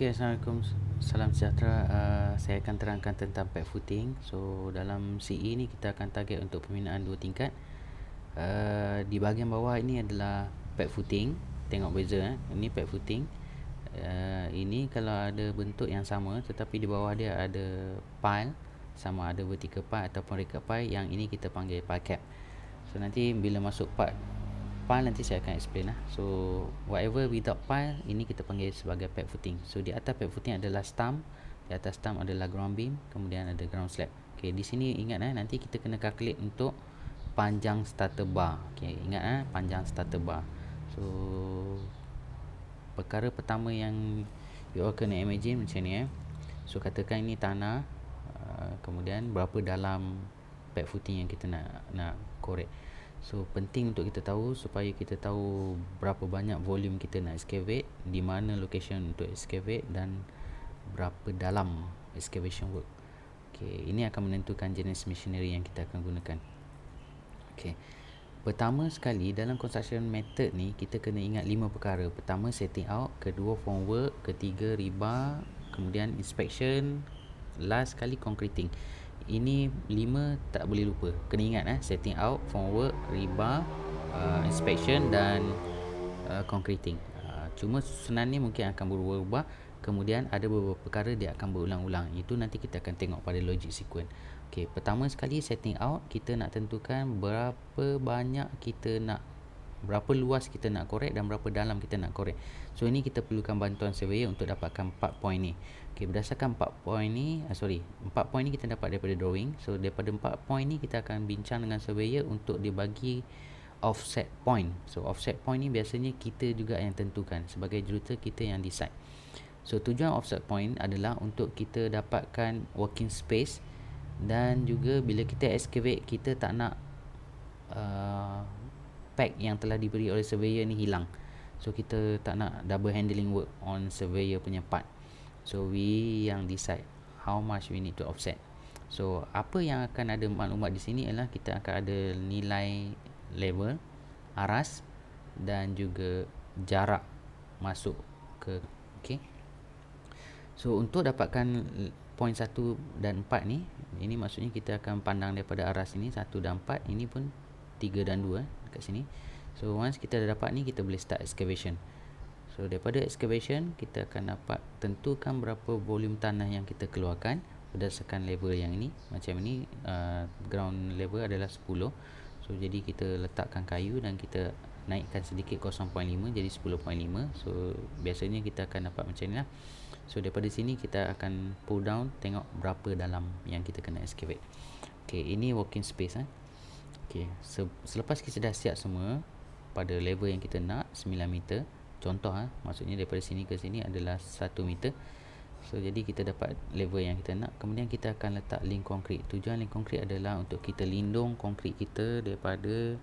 Okey, Assalamualaikum. Salam sejahtera. Saya akan terangkan tentang pad footing. So, dalam CE ni kita akan target untuk pembinaan 2 tingkat. Di bahagian bawah ini adalah pad footing. Tengok beza Ini pad footing. Ini kalau ada bentuk yang sama, tetapi di bawah dia ada pile, sama ada vertical pile ataupun recurve pile. Yang ini kita panggil pile cap. So, nanti bila masuk part pile nanti saya akan explain lah. So whatever without pile, ini kita panggil sebagai pad footing. So di atas pad footing adalah stump, di atas stump adalah ground beam, kemudian ada ground slab. Okey, di sini ingat nanti kita kena calculate untuk panjang starter bar. Okey, ingat panjang starter bar. So perkara pertama yang you all kena imagine macam ni So katakan ini tanah, kemudian berapa dalam pad footing yang kita nak korek. So penting untuk kita tahu supaya kita tahu berapa banyak volume kita nak excavate, di mana location untuk excavate dan berapa dalam excavation work. Okey, ini akan menentukan jenis machinery yang kita akan gunakan. Okey. Pertama sekali dalam construction method ni kita kena ingat 5 perkara. Pertama setting out, kedua formwork, ketiga rebar, kemudian inspection, last sekali concreting. Ini 5 tak boleh lupa. Kena ingat setting out, formwork, rebar, inspection dan concreting. Cuma sebenarnya mungkin akan berubah-ubah. Kemudian ada beberapa perkara dia akan berulang-ulang. Itu nanti kita akan tengok pada logic sequence. Okey, pertama sekali setting out, kita nak tentukan berapa luas kita nak korek dan berapa dalam kita nak korek. So ini kita perlukan bantuan surveyor untuk dapatkan 4 point ni. Okey, berdasarkan 4 point ni, 4 point ni kita dapat daripada drawing. So daripada 4 point ni kita akan bincang dengan surveyor untuk dia bagi offset point. So offset point ni biasanya kita juga yang tentukan, sebagai jurutera kita yang decide. So tujuan offset point adalah untuk kita dapatkan working space, dan juga bila kita excavate kita tak nak pack yang telah diberi oleh surveyor ni hilang. So kita tak nak double handling work on surveyor punya part. So we yang decide how much we need to offset. So apa yang akan ada maklumat di sini ialah kita akan ada nilai level, aras dan juga jarak masuk ke. Okey. So untuk dapatkan point 1 dan 4 ni, ini maksudnya kita akan pandang daripada aras ini 1 dan 4, ini pun 3 dan 2 dekat sini. So once kita dah dapat ni, kita boleh start excavation. So daripada excavation kita akan dapat tentukan berapa volume tanah yang kita keluarkan berdasarkan level yang ini. Macam ini ground level adalah 10. So jadi kita letakkan kayu dan kita naikkan sedikit 0.5 jadi 10.5. So biasanya kita akan dapat macam ni lah. So daripada sini kita akan pull down, tengok berapa dalam yang kita kena excavate. Okey, ini working space Okey, selepas kita dah siap semua pada level yang kita nak 9 meter. Contoh maksudnya daripada sini ke sini adalah 1 meter. So jadi kita dapat level yang kita nak. Kemudian kita akan letak link konkrit. Tujuan link konkrit adalah untuk kita lindung konkrit kita daripada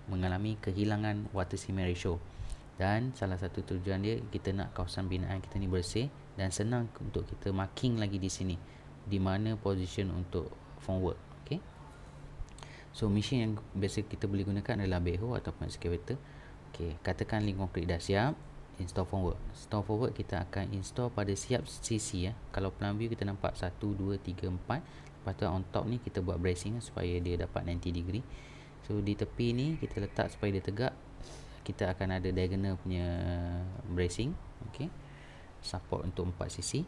mengalami kehilangan water cement ratio. Dan salah satu tujuan dia, kita nak kawasan binaan kita ni bersih dan senang untuk kita marking lagi di sini di mana position untuk formwork. Okey. So mesin yang biasa kita boleh gunakan adalah backhoe ataupun excavator. Okey, katakan link konkrit dah siap, install formwork. Install formwork kita akan install pada siap sisi Kalau plan view kita nampak 1 2 3 4. Lepas tu on top ni kita buat bracing supaya dia dapat 90 degree. So di tepi ni kita letak supaya dia tegak. Kita akan ada diagonal punya bracing. Okey, support untuk 4 sisi.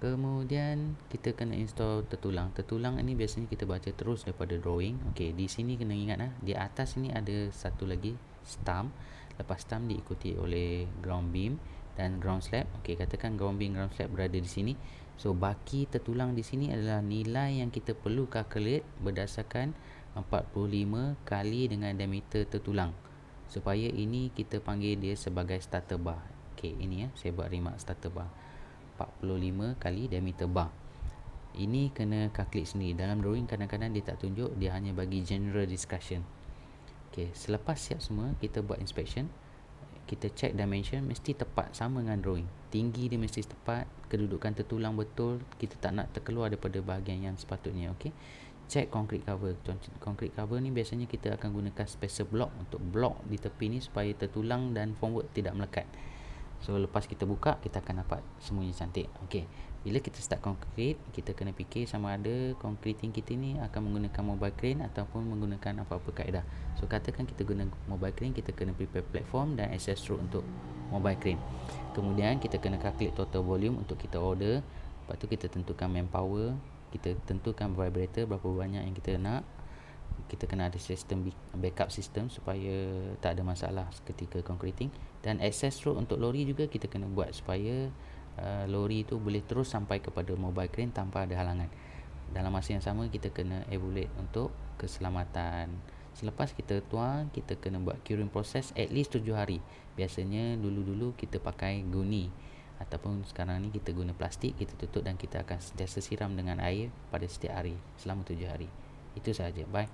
Kemudian kita kena install tertulang. Tertulang ini biasanya kita baca terus daripada drawing. Okey, di sini kena ingat di atas ni ada satu lagi stump. Lepas stump diikuti oleh ground beam dan ground slab. Okey, katakan ground beam, ground slab berada di sini. So baki tertulang di sini adalah nilai yang kita perlu calculate berdasarkan 45 kali dengan diameter tertulang, supaya ini kita panggil dia sebagai starter bar. Okey, ini saya buat remark starter bar. 45 kali diameter bar. Ini kena calculate sendiri. Dalam drawing kadang-kadang dia tak tunjuk, dia hanya bagi general discussion. Okey, selepas siap semua, kita buat inspection. Kita check dimension, mesti tepat sama dengan drawing. Tinggi dia mesti tepat, kedudukan tertulang betul, kita tak nak terkeluar daripada bahagian yang sepatutnya. Okey. Check concrete cover. Concrete cover ni biasanya kita akan gunakan spacer block untuk block di tepi ni supaya tertulang dan formwork tidak melekat. So lepas kita buka, kita akan dapat semuanya cantik. Okey, bila kita start concrete, kita kena fikir sama ada concreting kita ni akan menggunakan mobile crane ataupun menggunakan apa-apa kaedah. So katakan kita guna mobile crane, kita kena prepare platform dan access road untuk mobile crane. Kemudian kita kena calculate total volume untuk kita order. Lepas tu kita tentukan manpower, kita tentukan vibrator berapa banyak yang kita nak. Kita kena ada sistem backup system supaya tak ada masalah ketika concreting. Dan access road untuk lori juga kita kena buat supaya lori tu boleh terus sampai kepada mobile crane tanpa ada halangan. Dalam masa yang sama kita kena evaluate untuk keselamatan. Selepas kita tuang, kita kena buat curing process at least 7 hari. Biasanya dulu-dulu kita pakai guni, ataupun sekarang ni kita guna plastik, kita tutup dan kita akan sentiasa siram dengan air pada setiap hari selama 7 hari. Itu sahaja. Bye.